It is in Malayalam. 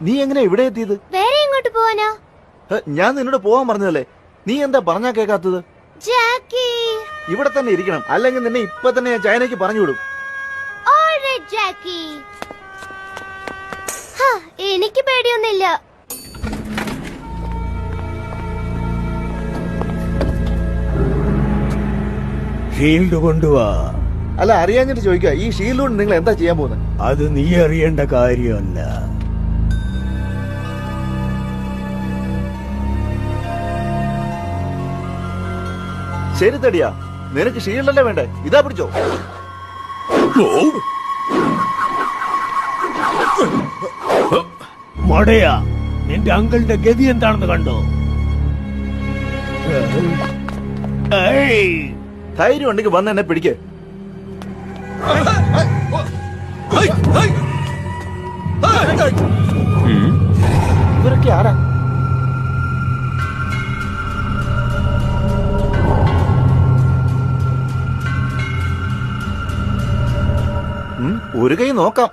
നീ എങ്ങനെ ഇവിടെ എത്തിയത്? വേറെ എങ്ങോട്ട് പോവാനാ? ഞാൻ നിന്നോട് പോവാൻ പറഞ്ഞതല്ലേ, നീ എന്താ പറഞ്ഞാ കേൾക്കാത്തത്? ജാക്കി, ഇവിടെ തന്നെ ഇരിക്കണം, അല്ലെങ്കിൽ നിന്നെ ഇപ്പൊ തന്നെ ഞാൻ ചൈനയ്ക്ക് പറഞ്ഞു വിടും. ജാക്കി, എനിക്ക് പേടിയൊന്നുമില്ല. ഷീൽഡ് കൊണ്ടുവാ. അല്ല, അറിയാഞ്ഞിട്ട് ചോദിക്കുക, ഈ ഷീൽഡ് കൊണ്ട് നിങ്ങൾ എന്താ ചെയ്യാൻ പോകുന്നത്? അത് നീ അറിയേണ്ട കാര്യമല്ല. ശരി തടിയാ, നിനക്ക് ഷീൽഡല്ലേ വേണ്ടേ? ഇതാ പിടിച്ചോ. മടയാ, നിന്റെ അങ്കിളിന്റെ ഗതി എന്താണെന്ന് കണ്ടോ? ധൈര്യം ഉണ്ടെങ്കിൽ വന്ന് എന്നെ പിടിക്കേ. ഇവരൊക്കെ ആരാ? ഒരു കൈ നോക്കാം.